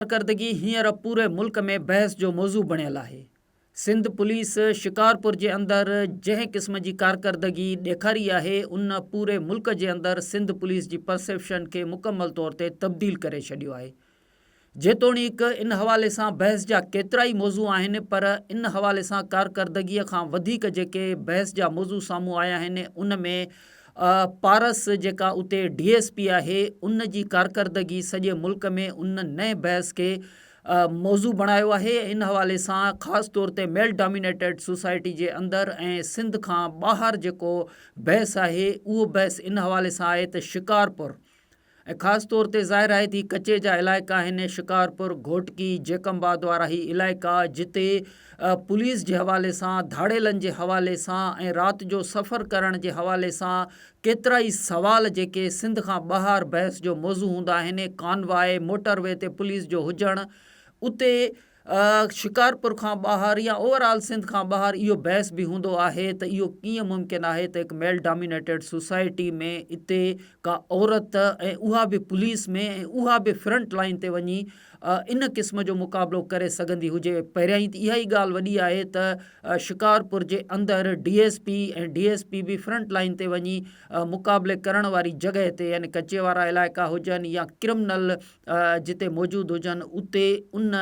कारकर्दगी हींअर पूरे मुल्क में बहस जो मौज़ू बणियल आहे। सिंध पुलिस शिकारपुर जे अंदरि जंहिं क़िस्म जी कारकर्दगी ॾेखारी आहे उन पूरे मुल्क जे अंदरि सिंध पुलिस जी परसेप्शन खे मुकमल तौर ते तब्दील करे छॾियो आहे। जेतोणीकि इन हवाले सां बहस जा केतिरा ई मौज़ू आहिनि, पर इन हवाले सां कारकर्दगीअ खां वधीक जेके बहस जा मौज़ू साम्हूं आया आहिनि उन में पारस जेका उते DSP आहे उन जी कारकर्दगी सॼे मुल्क में उन नए बहस खे मौज़ू बणायो आहे। इन हवाले सां ख़ासि तौर ते मेल डोमिनेटेड सोसाइटी जे अंदरि ऐं सिंध खां ॿाहिरि जेको बहस आहे उहो बहस इन हवाले सां आहे त शिकारपुर ऐं ख़ासि तौर ते ज़ाहिर आहे त कचे जा इलाइक़ा आहिनि, शिकारपुर, घोटकी, जेकमबाद वारा ही इलाइक़ा जिते पुलिस जे हवाले सां, धाड़ेलनि जे हवाले सां ऐं राति जो सफ़र करण जे हवाले सां केतिरा ई सवाल जेके सिंध खां ॿाहिरि बहस जो मौज़ू हूंदा आहिनि, कानवाय मोटरवे ते पुलिस जो हुजणु, उते शिकारपुर खां ॿाहिरि या ओवरऑल सिंध खां ॿाहिरि इहो बहस बि हूंदो आहे त इहो कीअं मुमकिन आहे त हिकु मेल डोमिनेटेड सोसाइटी में इते का औरत ऐं उहा बि पुलिस में ऐं उहा बि फ्रंट लाइन ते वञी इन क़िस्म जो मुक़ाबिलो करे सघंदी हुजे। पहिरियां ई त इहा ई ॻाल्हि वॾी आहे त शिकारपुर जे अंदरि DSP ऐं DSP बि फ्रंट लाइन ते वञी मुक़ाबले करण वारी जॻह ते यानी कचे वारा इलाइक़ा हुजनि या क्रिमिनल जिते मौजूदु हुजनि उते उन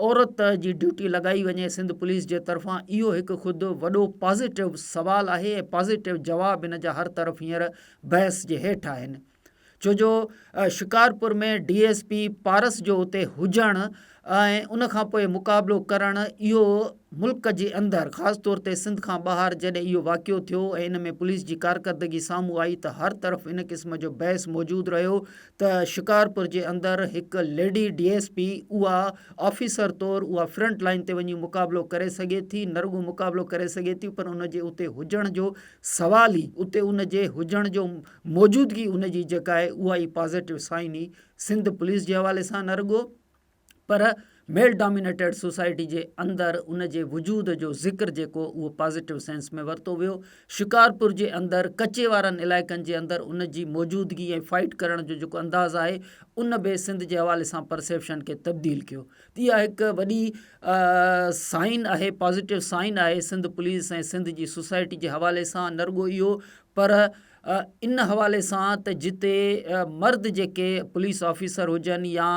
औरत जी ड्यूटी लॻाई वञे सिंध पुलिस जे तरफ़ां, इहो हिकु ख़ुदि वॾो पॉज़िटिव सुवालु आहे ऐं पॉज़िटिव जवाब इन जा हर तरफ़ हींअर बहस जे हेठि आहिनि। छो जो शिकारपुर में DSP पारस जो उते हुजणु ऐं उन खां पोइ मुक़ाबिलो करणु इहो मुल्क जे अंदरि ख़ासि तौर ते सिंध खां ॿाहिरि जॾहिं इहो वाक़ियो थियो ऐं इन में पुलिस जी कारकर्दगी साम्हूं आई त हर तरफ़ इन क़िस्म जो बहस मौजूदु रहियो त शिकारपुर जे अंदरि हिकु लेडी DSP उहा ऑफिसर तौरु उहा फ्रंट लाइन ते वञी मुक़ाबिलो करे सघे थी, न रुॻो मुक़ाबिलो करे सघे थी पर उन जे उते हुजण जो सवाल ई, उते उन जे हुजण जो मौजूदगी उन जी जेका आहे उहा ई पॉज़िटिव साइन ई सिंध पुलिस जे हवाले सां न रुॻो पर मेल डोमिनेटेड सोसाइटी जे अंदरि उन जे वजूद जो ज़िक्र जेको उहो पॉज़िटिव सेंस में वरितो वियो। शिकारपुर जे अंदरि कचे वारनि इलाइक़नि जे अंदरि उन जी मौजूदगी ऐं फाइट करण जो जेको अंदाज़ आहे उन बि सिंध जे हवाले सां परसेप्शन खे तब्दील कयो। इहा हिकु वॾी साइन आहे, पॉज़िटिव साइन आहे सिंध पुलिस ऐं सिंध जी सोसाइटी जे हवाले सां। न रुॻो इहो पर इन हवाले सां त जिते मर्द जेके पुलिस ऑफिसर हुजनि या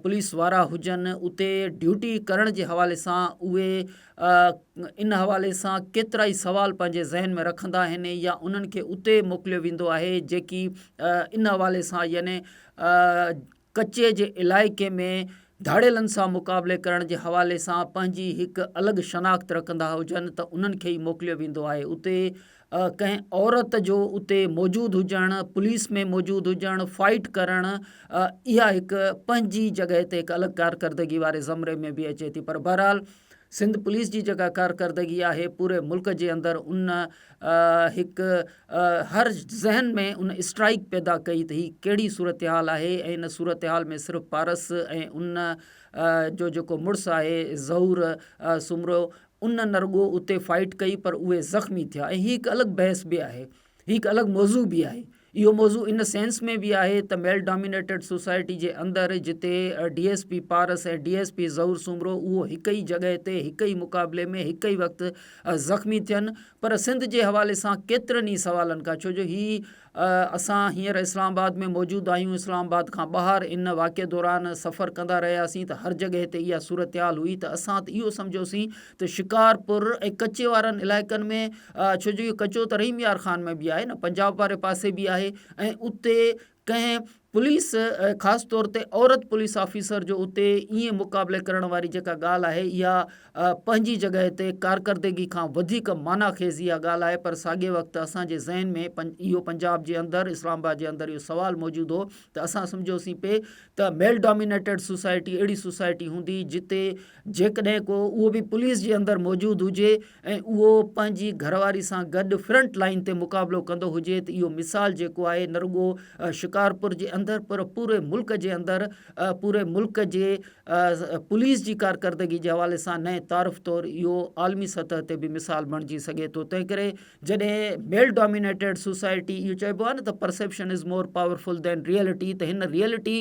पुलिस वारा हुजनि उते ड्यूटी करण जे हवाले सां उहे इन हवाले सां केतिरा ई सवाल पंहिंजे ज़हन में रखंदा आहिनि या उन्हनि खे उते मोकिलियो वेंदो आहे जेकी इन हवाले सां यानी कचे जे इलाइक़े में धाड़ेलनि सां मुक़ाबले करण जे हवाले सां पंहिंजी हिकु अलॻि शनाख़्त रखंदा हुजनि त उन्हनि खे ई मोकिलियो वेंदो आहे। उते कंहिं औरत जो उते मौजूदु हुजणु, पुलिस में मौजूदु हुजणु, फाइट करणु, इहा हिकु पंहिंजी जॻह ते हिकु अलॻि कारकर्दगी वारे ज़मरे में बि अचे थी। पर बहरहाल सिंध पुलिस जी जेका कारकर्दगी आहे पूरे मुल्क जे अंदरि उन हिकु हर ज़हन में उन स्ट्राइक पैदा कई त हीअ कहिड़ी सूरत हाल आहे ऐं इन सूरत हाल में सिर्फ़ु पारस ऐं उन जो जेको मुड़ुसु आहे ज़हूर सुमरो उन न रुॻो उते फाइट कई पर उहे ज़ख़्मी थिया ऐं हीअ हिकु अलॻि बहस बि आहे, हीअ हिकु अलॻि मौज़ू बि आहे। इहो मौज़ू इन सेंस में बि आहे त मेल डोमिनेटेड सोसाइटी जे अंदरि जिते DSP पारस ऐं DSP ज़हूर सुमरो उहो हिकु ई जॻह ते हिकु ई मुक़ाबले में हिकु ई वक़्तु ज़ख़्मी थियनि, पर सिंध जे हवाले सां केतिरनि ई सवालनि खां, छो जो हीअ असां हींअर इस्लामाबाद में मौजूदु आहियूं, इस्लामाबाद खां ॿाहिरि इन वाक़े दौरान सफ़र कंदा रहियासीं त हर जॻह ते इहा सूरत हाल हुई त असां त इहो सम्झोसीं त शिकारपुर ऐं कचे वारनि इलाइक़नि में छो जो इहो कचो त रहीम यार ख़ान में बि आहे न, पंजाब वारे पासे बि आहे ऐं उते कंहिं पुलिस ख़ासि तौर ते औरत पुलिस ऑफिसर जो उते ईअं मुक़ाबले करण वारी जेका ॻाल्हि आहे इहा पंहिंजी जॻह ते कारकर्दगी खां वधीक मानाख़ेज़ इहा ॻाल्हि आहे। पर साॻिए वक़्तु असांजे ज़हन में इहो पंजाब जे अंदरि इस्लामाबाद जे अंदरि इहो सुवालु मौजूदु हो त असां सम्झोसीं पिए त मेल डोमिनेटेड सोसाइटी अहिड़ी सोसाइटी हूंदी जिते जेकॾहिं को उहो बि पुलिस जे अंदरि मौजूदु हुजे ऐं उहो पंहिंजी घरवारी सां गॾु फ्रंट लाइन ते मुक़ाबिलो कंदो हुजे त इहो मिसाल जेको आहे न रुॻो शिकारपुर जे अंदरि पर पूरे मुल्क जे अंदरि पूरे मुल्क जे पुलिस जी कारकर्दगी जे हवाले सां नए तारीफ़ तौरु इहो आलमी सतह ते बि मिसाल बणिजी सघे थो। तंहिं करे जॾहिं मेल डोमिनेटेड सोसाइटी इहो चइबो आहे न त perception is more powerful then reality, त हिन रियलिटी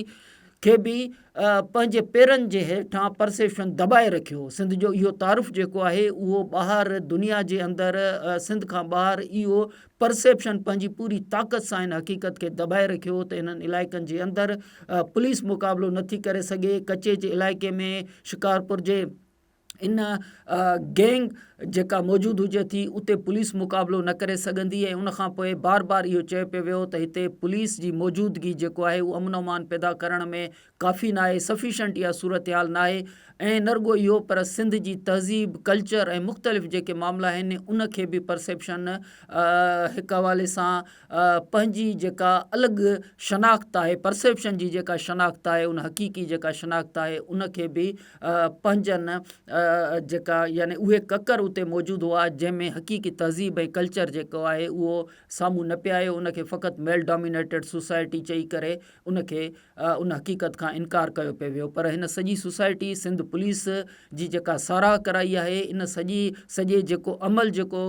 खे बि पंहिंजे पेरनि जे हेठां परसेप्शन दॿाए रखियो। सिंध जो इहो तारुफ़ जेको आहे उहो ॿाहिरि दुनिया जे अंदरि सिंध खां ॿाहिरि इहो परसेप्शन पंहिंजी पूरी ताक़त सां हिन हक़ीक़त खे दॿाए रखियो त इन्हनि इलाइक़नि जे अंदरि पुलिस मुक़ाबिलो नथी करे सघे। कचे जे इलाइक़े में शिकारपुर जे इन गैंग जेका मौजूदु हुजे थी उते पुलिस मुक़ाबिलो न करे सघंदी ऐं उनखां पोइ बार बार इहो चयो पियो वियो त हिते पुलिस जी मौजूदगी जेको आहे उहो अमन अमान पैदा करण में काफ़ी न आहे, सफिशेंट इहा सूरत हाल न आहे। ऐं न रुॻो इहो पर सिंध जी तहज़ीब कल्चर ऐं मुख़्तलिफ़ जेके मामला आहिनि उनखे बि परसेप्शन हिकु हवाले सां पंहिंजी जेका अलॻि शनाख़्त आहे, परसेप्शन जी जेका शनाख़्त आहे, उन हक़ीक़ी जेका शनाख़्त आहे उनखे बि पंहिंजनि जेका यानी उहे ककर उते मौजूदु हुआ जंहिंमें हक़ीक़ी तहज़ीब ऐं कल्चर जेको आहे उहो साम्हूं न पिया आयो। उनखे फ़क़ति मेल डोमिनेटेड सोसाइटी चई करे उनखे उन हक़ीक़त खां इनकार कयो पियो वियो। पर हिन सॼी सोसाइटी सिंध पुलिस जी जेका साराह कराई आहे, इन सॼे जेको अमल जेको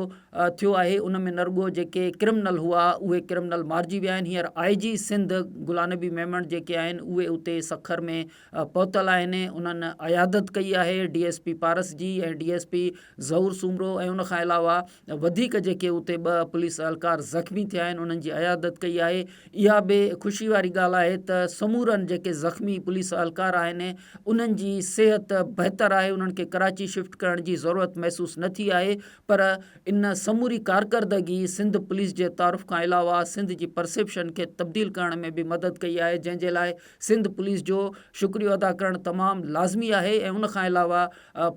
थियो आहे उन में न रुॻो जेके क्रिमिनल हुआ उहे क्रिमिनल मारिजी विया आहिनि। हींअर IG सिंध गुलाम नबी मेमण जेके आहिनि उहे उते सखर में पहुतल आहिनि। उन्हनि अयादत कई आहे DSP पारस जी ऐं DSP ज़हूर सुमरो ऐं उनखां अलावा वधीक जेके उते 2 पुलिस अहलकार ज़ख़्मी थिया आहिनि उन्हनि जी अयादत कई आहे। इहा बि ख़ुशी वारी ॻाल्हि आहे त समूरनि जेके ज़ख़्मी पुलिस अहलकार आहिनि उन्हनि जी सिहत बहितर आहे, उन्हनि खे कराची शिफ्ट करण जी ज़रूरत महसूसु न थी आहे। पर इन समूरी कारकर्दगी सिंध पुलिस जे तारुफ़ खां अलावा सिंध जी परसेप्शन खे तब्दील करण में बि मदद कई आहे, जंहिंजे लाइ सिंध पुलिस जो शुक्रियो अदा करणु तमामु लाज़मी आहे। ऐं उनखां अलावा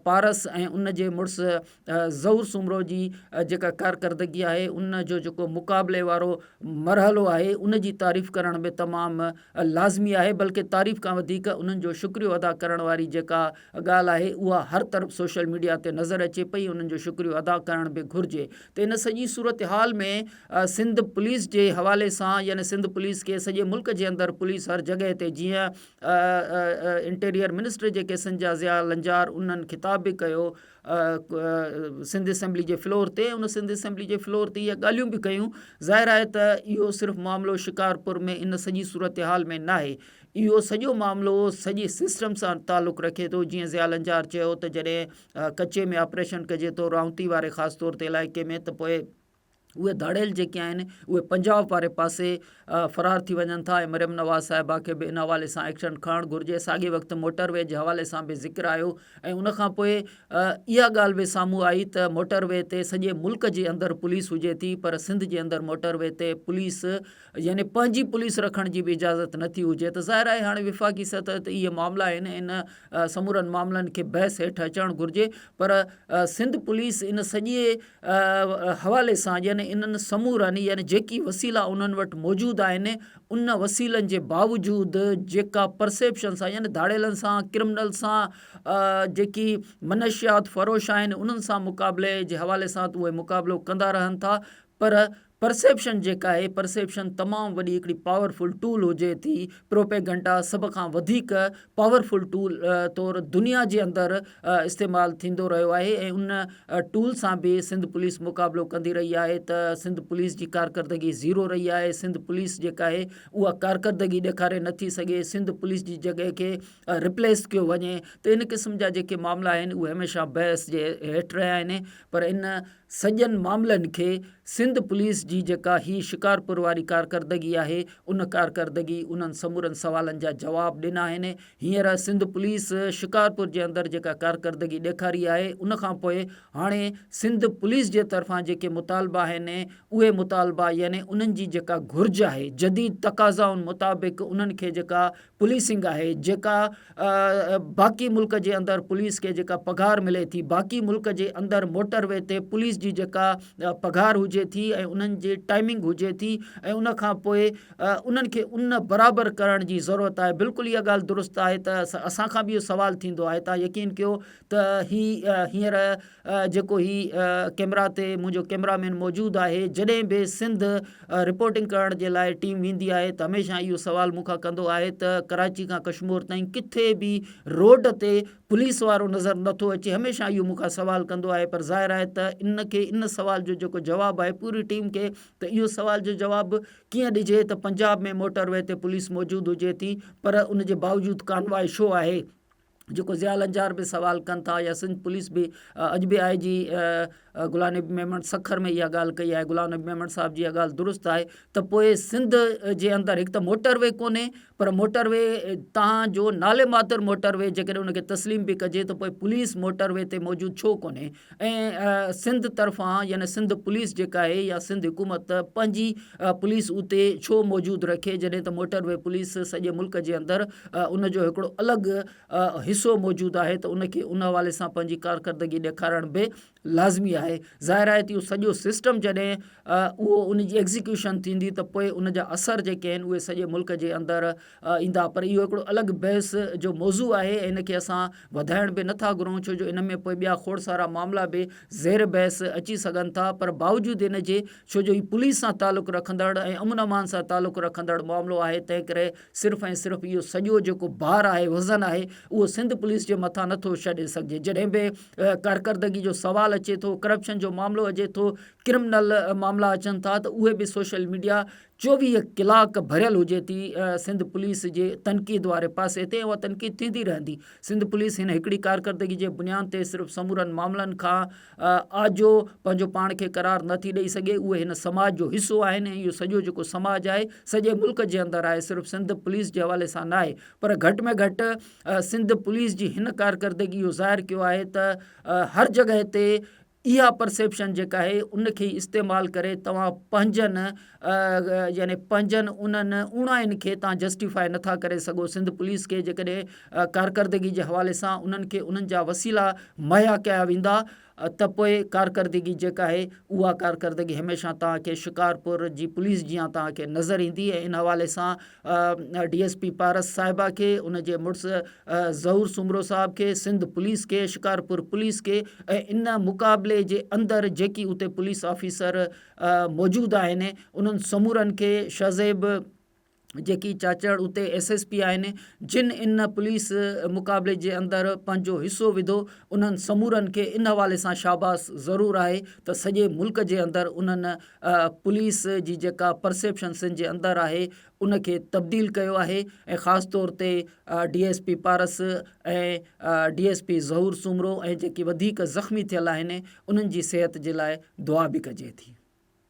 पारस ऐं उन जे मुड़ुसु ज़हूर सुमरो जी जेका कारकर्दगी आहे उन जो जेको मुक़ाबले वारो मरहलो आहे उन जी तारीफ़ करण में तमामु लाज़मी आहे। बल्कि तारीफ़ खां वधीक उन्हनि जो शुक्रियो अदा करण वारी जेका ॻाल्हि आहे उहा हर तरफ़ सोशल मीडिया ते नज़र अचे पई, उन्हनि जो शुक्रियो अदा करण बि घुरिजे। त इन सॼी सूरत हाल में सिंध पुलिस जे हवाले सां यानी सिंध पुलिस खे सॼे मुल्क जे अंदरि पुलिस हर जॻह ते जीअं इंटीरियर मिनिस्टर जेके संजा ज़िया लंजार उन्हनि ख़िताब बि कयो सिंध असेंबली जे फ्लोर ते। उन सिंध असेंबली जे फ्लोर ते इहे ॻाल्हियूं बि कयूं। ज़ाहिर आहे त इहो सिर्फ़ु मामिलो शिकारपुर में इन सॼी सूरत हाल में न आहे, इहो सॼो मामिलो सॼे सिस्टम सां तालुक़ु रखे थो। जीअं ज़िया लंजार चयो त जॾहिं कचे में ऑपरेशन कजे थो राउंती वारे ख़ासि तौर ते इलाइक़े में, त पोइ उहे धाड़ेल जेके आहिनि उहे पंजाब वारे पासे फ़रार थी वञनि था। ऐं मरियम नवाज़ साहिबा खे बि इन हवाले सां एक्शन खणणु घुरिजे। साॻे वक़्तु मोटरवे जे हवाले सां बि ज़िक्र आयो ऐं उनखां पोइ इहा ॻाल्हि बि साम्हूं आई त मोटरवे ते सॼे मुल्क जे अंदरि पुलिस हुजे थी पर सिंध जे अंदरि मोटरवे ते पुलिस यानी पंहिंजी पुलिस रखण जी बि इजाज़त नथी हुजे। त ज़ाहिर आहे हाणे विफ़ाक़ी सतह ते इहे मामला आहिनि, इन समूरनि मामलनि खे बहस हेठि अचणु घुरिजे। पर सिंध पुलिस इन सॼे हवाले सां यानी इन्हनि समूरनि यानी जेकी वसीला उन्हनि वटि मौजूदु आहिनि उन वसीलनि जे बावजूदि जेका परसेप्शन सां यानी धाड़ेलनि सां क्रिमिनल सां जेकी मनशियात फ़रोश आहिनि उन्हनि सां मुक़ाबले जे हवाले सां उहे मुक़ाबिलो कंदा रहनि था। पर परसेप्शन जेका आहे परसेप्शन तमामु वॾी हिकिड़ी पावरफुल टूल हुजे थी। प्रोपेगेंडा सभ खां वधीक पावरफुल टूल तौरु दुनिया जे अंदरि इस्तेमालु थींदो रहियो आहे ऐं उन टूल सां बि सिंध पुलिस मुक़ाबिलो कंदी रही आहे। त सिंध पुलिस जी कारकर्दगी ज़ीरो रही आहे। सिंध पुलिस जेका आहे उहा कारकर्दगी ॾेखारे नथी सघे, सिंध पुलिस जी जॻह खे रिप्लेस कयो वञे। त इन क़िस्म जा जेके मामला आहिनि उहे हमेशह बहस जे हेठि रहिया आहिनि। पर इन सॼनि मामलनि खे सिंध पुलिस जी जेका ही शिकारपुर वारी कारकर्दगी आहे उन कारकर्दगी उन्हनि समूरनि सवालनि जा जवाब ॾिना आहिनि। हींअर सिंध पुलिस शिकारपुर जे अंदरि जेका कारकर्दगी ॾेखारी आहे उनखां पोइ हाणे सिंध पुलिस जे तरफ़ां जेके मुतालबा आहिनि उहे मुतालबा यानी उन्हनि जी जेका घुर्ज आहे जदीद तक़ाज़ाउनि मुताबिक़ उन्हनि खे जेका पुलिसिंग आहे जेका बाक़ी मुल्क जे अंदरि पुलिस खे जेका पघार मिले थी, बाक़ी मुल्क जे अंदरि मोटरवे ते पुलिस जी जेका पघार हुजे थी ऐं उन्हनि जी टाइमिंग हुजे थी ऐं उनखां पोइ उन्हनि खे उन बराबरि करण जी ज़रूरत आहे। बिल्कुलु इहा ॻाल्हि दुरुस्त आहे त असांखां बि इहो सुवालु थींदो आहे। तव्हां यकीन कयो त हींअर जेको कैमरा ते मुंहिंजो कैमरामैन मौजूदु आहे, जॾहिं बि सिंध रिपोर्टिंग करण जे लाइ टीम वेंदी आहे त हमेशह इहो सुवालु मूंखां कंदो आहे त कराची खां कश्मीर ताईं किथे बि रोड ते पुलिस वारो नज़र नथो अचे। हमेशह इहो मूंखां सुवालु कंदो आहे। पर ज़ाहिर आहे त इन खे इन सवाल जो जेको जवाबु आहे पूरी टीम खे त इहो सवाल जो जवाबु कीअं ॾिजे त पंजाब में मोटरवे ते पुलिस मौजूदु हुजे थी पर उन जे बावजूदि कानवाई छो आहे जेको ज़ियाल अंजार बि सवाल कनि था या सिंध पुलिस बि अॼु बि आई जी गुलाम नबी मेमण सखर में इहा ॻाल्हि कई आहे गुलाम नबी मेमण साहिब जी इहा ॻाल्हि दुरुस्त आहे त पोइ सिंध जे अंदरि हिकु त मोटरवे कोन्हे पर मोटरवे तव्हांजो नाले मात्र मोटरवे जेकॾहिं उनखे तस्लीम बि कजे त पोइ पुलिस मोटरवे ते मौजूदु छो कोन्हे ऐं सिंध तरफ़ां यानी सिंध पुलिस जेका आहे या सिंध हुकूमत पंहिंजी पुलिस उते छो मौजूदु रखे जॾहिं त मोटरवे पुलिस सॼे मुल्क जे अंदरि उनजो हिकिड़ो अलॻि हिसो मौजूदु आहे त उनखे उन हवाले सां पंहिंजी कारकर्दगी ॾेखारण बि लाज़मी आहे ज़ाहिर आहे त इहो सॼो सिस्टम जॾहिं उहो उनजी एग्ज़ीक्यूशन थींदी त पोइ उनजा असर जेके आहिनि उहे सॼे मुल्क जे अंदरि ईंदा पर इहो हिकिड़ो अलॻि बहस जो मौज़ू आहे ऐं इनखे असां वधाइण बि नथा घुरूं छो जो इन में पोइ ॿिया खोड़ सारा मामला बि ज़ेर बहस अची सघनि था पर बावजूदि इन जे छो जो हीउ पुलिस सां तालुक़ु रखंदड़ ऐं अमन अमान सां तालुक़ु रखंदड़ मामिलो आहे तंहिं करे सिर्फ़ु ऐं सिर्फ़ु इहो सॼो जेको भार आहे वज़न आहे उहो सिंध पुलिस जे मथां नथो छॾे सघिजे जॾहिं बि कारकर्दगी जो सवाल अचे थो करप्शन जो मामिलो अचे थो क्रिमिनल मामला अचनि था त उहे बि सोशल मीडिया 24 कलाक भरियल हुजे थी सिंध पुलिस जे तनक़ीद वारे पासे ते उहा तनक़ीद थींदी रहंदी सिंध पुलिस हिन हिकिड़ी कारकर्दगी जे बुनियाद ते सिर्फ़ु समूरनि मामलनि खां आजो पंहिंजो पाण खे करार नथी ॾेई सघे उहे हिन समाज जो हिसो आहिनि ऐं इहो सॼो जेको समाज आहे सॼे मुल्क जे अंदरि आहे सिर्फ़ु सिंध पुलिस जे हवाले सां न आहे पर घटि में घटि सिंध पुलिस जी हिन कारकर्दगी इहो ज़ाहिर कयो आहे त हर जॻह ते इहा परसेप्शन जेका आहे उनखे इस्तेमालु करे तव्हां पंहिंजनि यानी पंहिंजनि उन्हनि उणाइनि खे तव्हां जस्टिफाई नथा करे सघो सिंध पुलिस खे जेकॾहिं कारकर्दगी जे हवाले सां उन्हनि खे उन्हनि जा वसीला मुहैया कया वेंदा त पोइ कारकर्दगी जेका आहे उहा कारकर्दगी हमेशह तव्हांखे शिकारपुर जी पुलिस जीअं तव्हांखे नज़र ईंदी ऐं इन हवाले सां DSP पारस साहिबा खे उनजे मुड़ुसु ज़हूर सुमरो साहिब खे सिंध पुलिस खे शिकारपुर पुलिस खे ऐं इन मुक़ाबले जे अंदरि जेकी उते पुलिस ऑफिसर मौजूदु आहिनि उन्हनि समूरनि खे शहज़ेब जेकी चाचड़ उते SSP आहिनि जिन इन पुलिस मुक़ाबले जे अंदरि पंहिंजो हिसो विधो उन्हनि समूरनि खे इन हवाले सां शाबास ज़रूरु आहे त सॼे मुल्क जे अंदरि उन्हनि पुलिस जी जेका परसेप्शन सिंध जे अंदरि आहे उनखे तब्दील कयो आहे ऐं ख़ासि तौर ते DSP पारस ऐं DSP ज़हूर सुमरो ऐं जेके वधीक ज़ख़्मी थियल आहिनि उन्हनि जी सिहत जे लाइ दुआ बि कजे थी